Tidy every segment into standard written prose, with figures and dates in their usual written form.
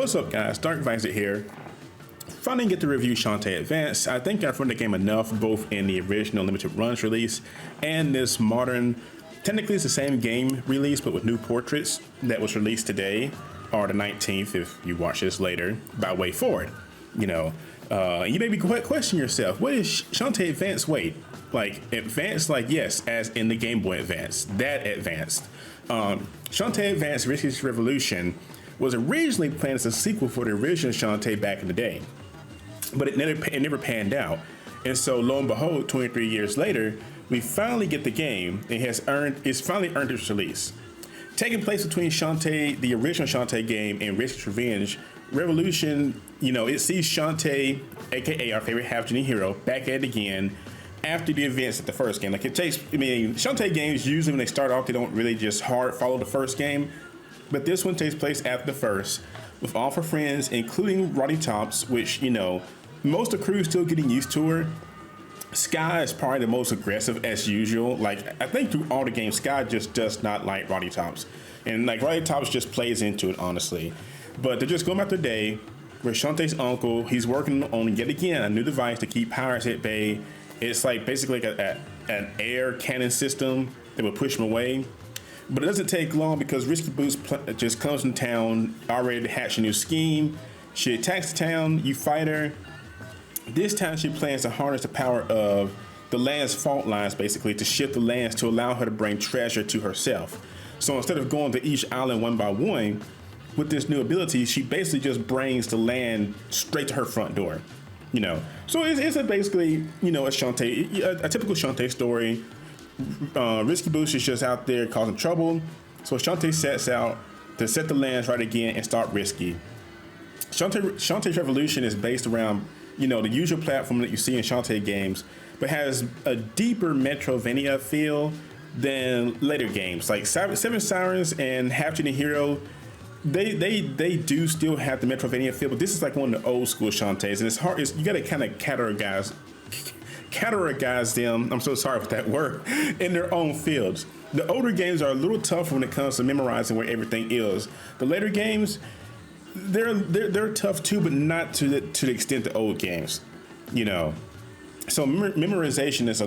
What's up, guys? Dark Visor here. Finally get to review Shantae Advance. I think I've run the game enough, both in the original limited runs release and this modern, technically it's the same game release, but with new portraits that was released today, or the 19th if you watch this later, by Way Forward. You know, you may be questioning yourself, what is Shantae Advance? Wait, like advanced, like yes, as in the Game Boy Advance, that advanced. Shantae Advance Risky's Revolution was originally planned as a sequel for the original Shantae back in the day, but it never panned out. And so lo and behold, 23 years later, we finally get the game. It's finally earned its release. Taking place between Shantae, the original Shantae game, and Risky's Revenge, Revolution, you know, it sees Shantae, aka our favorite half-genie hero, back at it again after the events of the first game. Like it takes, I mean, Shantae games usually when they start off, they don't really just hard follow the first game. But this one takes place after the first, with all of her friends, including Roddy Tops, which, you know, most of the crew's still getting used to her. Sky is probably the most aggressive as usual. Like, I think through all the games, Sky just does not like Roddy Tops. And, like, Roddy Tops just plays into it, honestly. But they're just going about their day, where Shantae's uncle, he's working on, yet again, a new device to keep pirates at bay. It's like basically like an air cannon system that will push them away. But it doesn't take long because Risky Boots just comes in town, already to hatch a new scheme. She attacks the town, you fight her. This time she plans to harness the power of the land's fault lines, basically, to shift the lands to allow her to bring treasure to herself. So instead of going to each island one by one, with this new ability, she basically just brings the land straight to her front door. You know, so it's basically, you know, a typical Shantae story. Risky Boots is just out there causing trouble, so Shantae sets out to set the lands right again and start Risky. Shantae's Revolution is based around, you know, the usual platform that you see in Shantae games, but has a deeper Metrovania feel than later games like Seven Sirens and Half-Genie Hero. They do still have the Metrovania feel, but this is like one of the old school Shantaes, and it's hard. You got to kind of categorize them, I'm so sorry for that word, in their own fields. The older games are a little tougher when it comes to memorizing where everything is. The later games, they're tough too, but not to the extent the old games, you know. So memorization is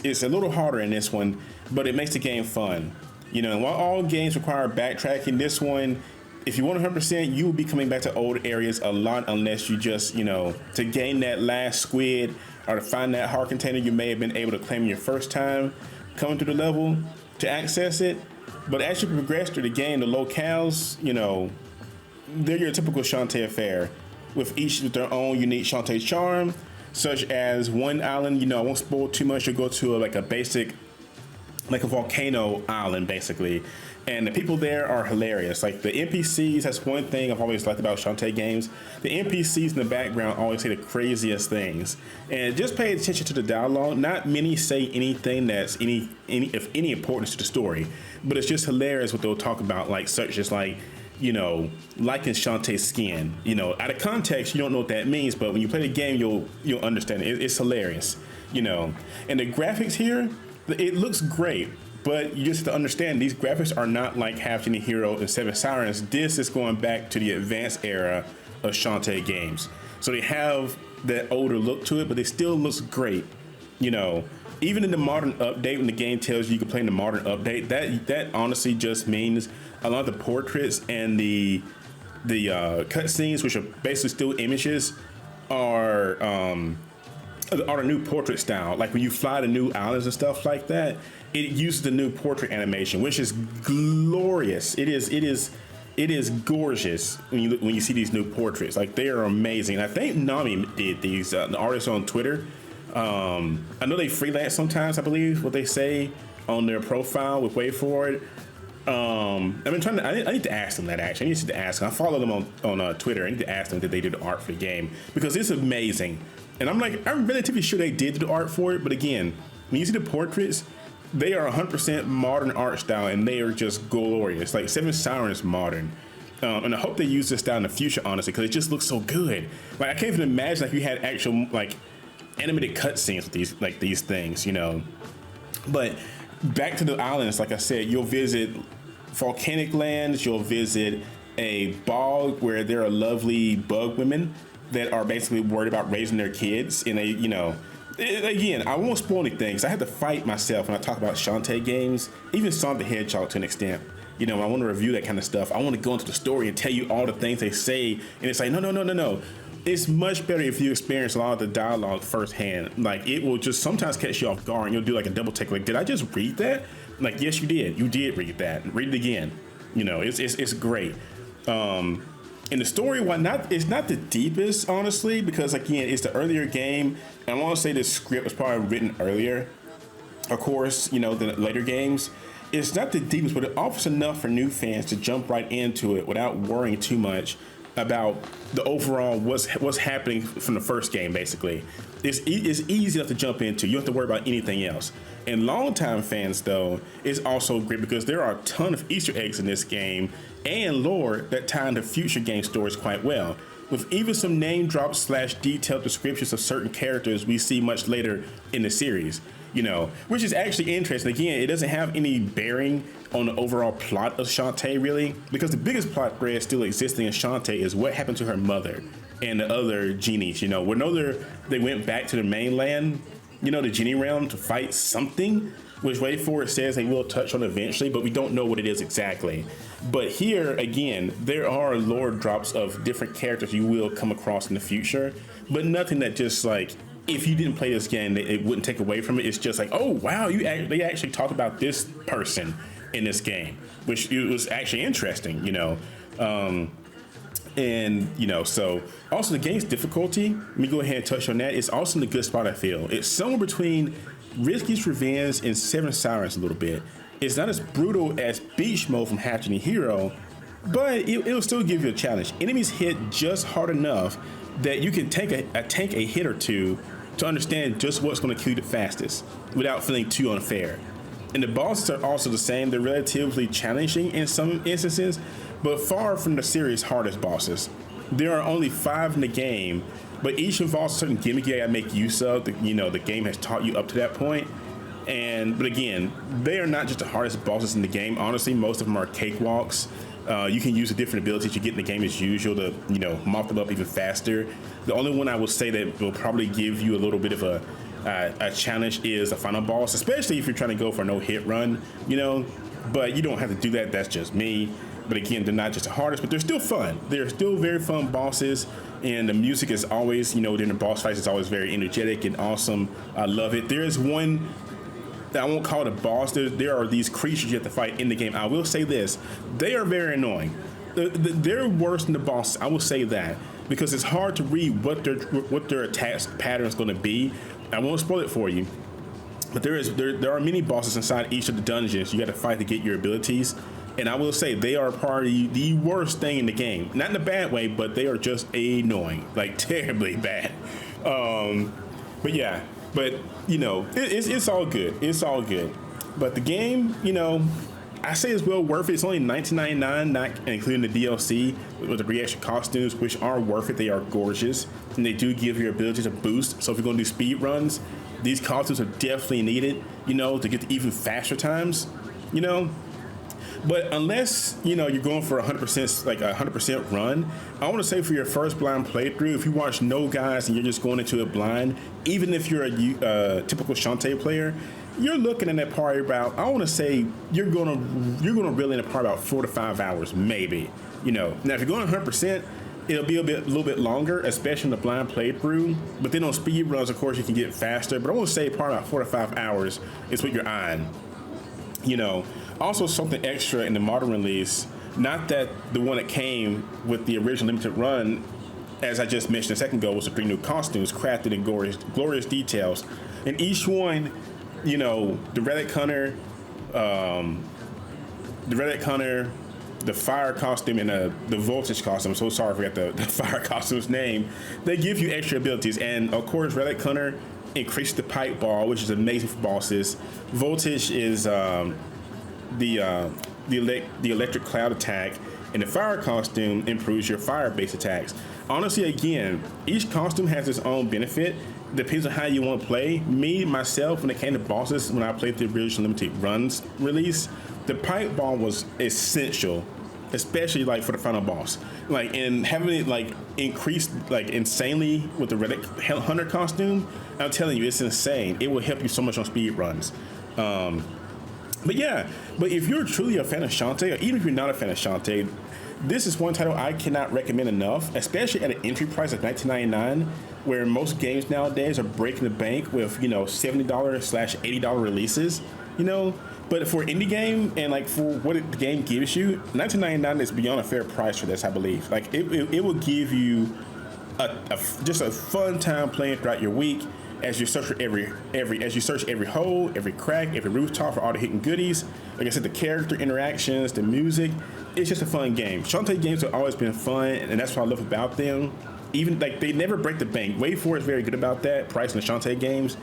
it's a little harder in this one, but it makes the game fun. You know, and while all games require backtracking, this one, if you want 100%, you will be coming back to old areas a lot, unless you just, you know, to gain that last squid or to find that heart container you may have been able to claim your first time coming through the level to access it. But as you progress through the game, the locales, you know, they're your typical Shantae affair, with each with their own unique Shantae charm, such as one island, you know, I won't spoil too much, you'll go to a basic, like a volcano island, basically. And the people there are hilarious. Like the NPCs, that's one thing I've always liked about Shantae games. The NPCs in the background always say the craziest things. And just pay attention to the dialogue. Not many say anything that's of any importance to the story, but it's just hilarious what they'll talk about, like such as like, you know, liking Shantae's skin. You know, out of context, you don't know what that means, but when you play the game, you'll understand it. It's hilarious, you know. And the graphics here, it looks great. But you just have to understand, these graphics are not like Half-Genie Hero and Seven Sirens. This is going back to the advanced era of Shantae games. So they have that older look to it, but it still looks great. You know, even in the modern update, when the game tells you can play in the modern update, that honestly just means a lot of the portraits and the cutscenes, which are basically still images, are the new portrait style. Like when you fly to new islands and stuff like that, it uses the new portrait animation, which is glorious. It is gorgeous when you see these new portraits. Like they are amazing. I think Nami did these. The artists on Twitter. I know they freelance sometimes, I believe, what they say on their profile with Way Forward. I've been trying to. I need to ask them that. Actually, I need to ask them. I follow them on Twitter. I need to ask them that they did the art for the game, because it's amazing. And I'm relatively sure they did the art for it. But again, when you see the portraits, they are 100% modern art style, and they are just glorious. Like Seven Sirens modern. And I hope they use this style in the future, honestly, because it just looks so good. Like I can't even imagine like you had actual like animated cutscenes with these things, you know. But back to the islands, like I said, you'll visit volcanic lands, you'll visit a bog where there are lovely bug women that are basically worried about raising their kids, and they, again, I won't spoil anything because I had to fight myself when I talk about Shantae games, even Sonic the Hedgehog to an extent. I want to review that kind of stuff. I want to go into the story and tell you all the things they say, and it's like, no. It's much better if you experience a lot of the dialogue firsthand. Like, it will just sometimes catch you off guard, and you'll do like a double take. Like, did I just read that? Like, yes, you did. You did read that. Read it again. It's great. And the story, it's not the deepest, honestly, because again, it's the earlier game. And I want to say the script was probably written earlier, of course, the later games. It's not the deepest, but it offers enough for new fans to jump right into it without worrying too much about the overall what's happening from the first game. Basically, it's easy enough to jump into. You don't have to worry about anything else. And longtime fans, though, is also great because there are a ton of Easter eggs in this game and lore that tie into future game stories quite well, with even some name drops / detailed descriptions of certain characters we see much later in the series. Which is actually interesting. Again, it doesn't have any bearing on the overall plot of Shantae, really, because the biggest plot thread still existing in Shantae is what happened to her mother and the other genies. We know they went back to the mainland, the genie realm, to fight something, which Way Forward says they will touch on eventually, but we don't know what it is exactly. But here, again, there are lore drops of different characters you will come across in the future, but nothing that just like, if you didn't play this game, it wouldn't take away from it. It's just like, oh wow, they actually talked about this person in this game, which it was actually interesting, so also the game's difficulty. Let me go ahead and touch on that. It's also in the good spot, I feel. It's somewhere between Risky's Revenge and Seven Sirens a little bit. It's not as brutal as Beach Mode from Hatching Hero, but it'll still give you a challenge. Enemies hit just hard enough that you can tank a hit or two to understand just what's going to kill you the fastest without feeling too unfair. And the bosses are also the same. They're relatively challenging in some instances, but far from the series' hardest bosses. There are only 5 in the game, but each involves a certain gimmick you gotta make use of. The game has taught you up to that point. But again, they are not just the hardest bosses in the game. Honestly, most of them are cakewalks. You can use the different abilities you get in the game as usual to, mop them up even faster. The only one I will say that will probably give you a little bit of a challenge is the final boss, especially if you're trying to go for a no-hit run, but you don't have to do that. That's just me. But again, they're not just the hardest, but they're still fun. They're still very fun bosses, and the music is always, during the boss fights, it's always very energetic and awesome. I love it. There is one, I won't call it a boss. There are these creatures you have to fight in the game. I will say this, they are very annoying. They're worse than the bosses, I will say that, because it's hard to read what their attack pattern is going to be. I won't spoil it for you, but there are many bosses inside each of the dungeons you got to fight to get your abilities. And I will say they are probably the worst thing in the game. Not in a bad way, but they are just annoying, like terribly bad. But yeah, it's all good. It's all good. But the game, I say it's well worth it. It's only $19.99, not including the DLC with the reaction costumes, which are worth it. They are gorgeous, and they do give your abilities a boost. So if you're going to do speed runs, these costumes are definitely needed, to get to even faster times, But unless, you're going for 100%, like a 100% run, I want to say for your first blind playthrough, if you watch no guys and you're just going into it blind, even if you're a typical Shantae player, you're looking at that probably about, I want to say you're gonna reel in probably about 4 to 5 hours, maybe. Now if you're going 100%, it'll be a little bit longer, especially in the blind playthrough. But then on speed runs, of course, you can get faster. But I want to say probably about 4 to 5 hours is what you're eyeing. Also something extra in the modern release, not that the one that came with the original limited run, as I just mentioned a second ago, was the 3 new costumes crafted in glorious details. And each one, the Relic Hunter, the fire costume, and the voltage costume. I'm so sorry I forgot the fire costume's name. They give you extra abilities. And of course, Relic Hunter increases the pipe ball, which is amazing for bosses. Voltage is the electric cloud attack, and the fire costume improves your fire-based attacks. Honestly, again, each costume has its own benefit. Depends on how you want to play. Myself, when it came to bosses, when I played the original limited runs release, the pipe ball was essential especially like for the final boss. Like, and having it like increased like insanely with the relic hunter costume, I'm telling you, it's insane. It will help you so much on speed runs. But yeah, but if you're truly a fan of Shantae, or even if you're not a fan of Shantae, this is one title I cannot recommend enough, especially at an entry price of $19.99, where most games nowadays are breaking the bank with, you know, $70/$80 releases, you know. But for an indie game and like for what the game gives you, $19.99 is beyond a fair price for this, I believe. Like it will give you just a fun time playing throughout your week as you search for every hole, every crack, every rooftop for all the hidden goodies. Like I said, the character interactions, the music, it's just a fun game. Shantae games have always been fun, and that's what I love about them. Even like they never break the bank. Wave 4 is very good about that, pricing the Shantae games.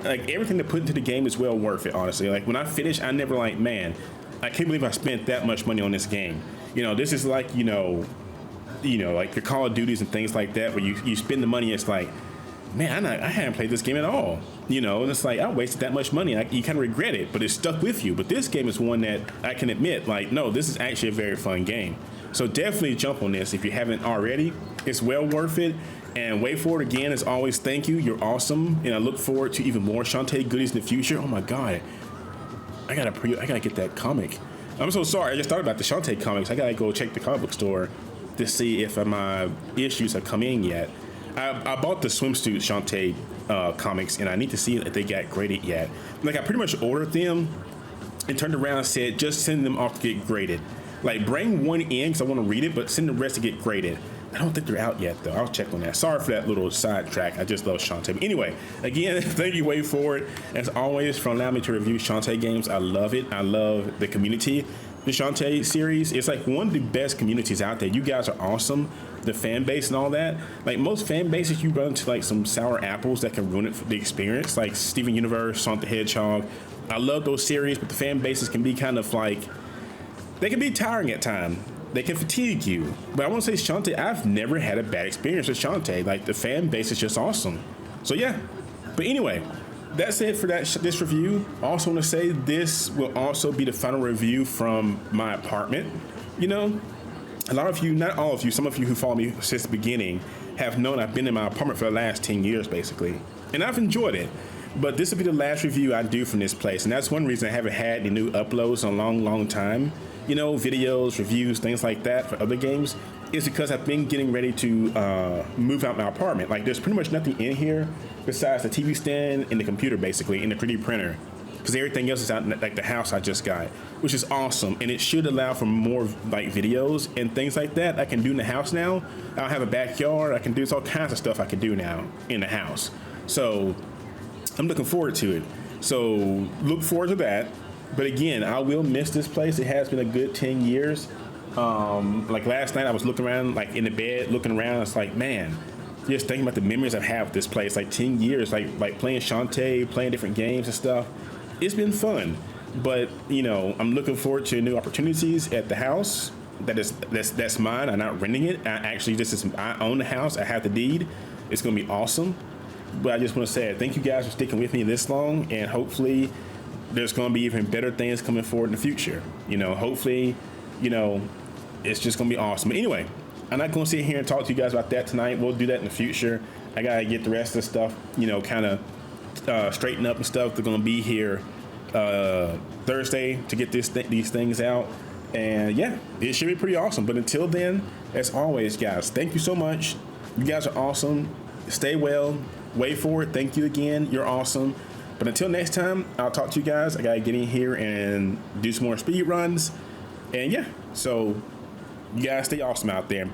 Like everything they put into the game is well worth it, honestly. Like when I finish, I never like, man, I can't believe I spent that much money on this game. You know, this is like, you know, like your Call of Duties and things like that, where you spend the money, it's like, man, I hadn't played this game at all. You know, and it's like, I wasted that much money. You kind of regret it, but it's stuck with you. But this game is one that I can admit, like, no, this is actually a very fun game. So definitely jump on this if you haven't already. It's well worth it. And wait for it again. As always, thank you. You're awesome. And I look forward to even more Shantae goodies in the future. Oh my God. I gotta get that comic. I'm so sorry. I just thought about the Shantae comics. I gotta go check the comic book store to see if my issues have come in yet. I bought the swimsuit Shantae comics, and I need to see if they got graded yet. Like, I pretty much ordered them and turned around and said, just send them off to get graded. Like, bring one in because I want to read it, but send the rest to get graded. I don't think they're out yet, though. I'll check on that. Sorry for that little sidetrack. I just love Shantae. But anyway, again, thank you, Wait For It, as always, for allowing me to review Shantae games. I love it. I love the community. The Shantae series, it's like one of the best communities out there. You guys are awesome. The fan base and all that. Like most fan bases, you run into like some sour apples that can ruin it for the experience, like Steven Universe, Sonic the Hedgehog. I love those series, but the fan bases can be kind of like, they can be tiring at times. They can fatigue you. But I want to say Shantae, I've never had a bad experience with Shantae. Like the fan base is just awesome. So yeah. But anyway, that's it for this review. Also want to say this will also be the final review from my apartment. You know, a lot of you, not all of you, some of you who follow me since the beginning have known I've been in my apartment for the last 10 years, basically. And I've enjoyed it. But this will be the last review I do from this place. And that's one reason I haven't had any new uploads in a long, long time. You know, videos, reviews, things like that for other games. Is because I've been getting ready to move out my apartment. Like, there's pretty much nothing in here besides the TV stand and the computer, basically, and the 3D printer. Because everything else is out in like the house I just got, which is awesome. And it should allow for more like videos and things like that I can do in the house now. I'll have a backyard. I can do all kinds of stuff I can do now in the house. So I'm looking forward to it. So look forward to that. But again, I will miss this place. It has been a good 10 years. Like last night I was looking around, like in the bed, looking around. It's like, man, just thinking about the memories I've had with this place. Like 10 years, like playing Shantae, playing different games and stuff. It's been fun, but you know, I'm looking forward to new opportunities at the house. That's mine. I'm not renting it. I own the house. I have the deed. It's gonna be awesome. But I just want to say thank you guys for sticking with me this long, and hopefully there's gonna be even better things coming forward in the future. You know, hopefully, you know, it's just gonna be awesome. But anyway, I'm not gonna sit here and talk to you guys about that tonight. We'll do that in the future. I gotta get the rest of the stuff, you know, kind of straighten up and stuff. They're gonna be here Thursday to get these things out, and yeah, it should be pretty awesome. But until then, as always, guys, thank you so much. You guys are awesome. Stay well. Wait for it. Thank you again. You're awesome. But until next time, I'll talk to you guys. I gotta get in here and do some more speed runs, and yeah, so you guys stay awesome out there.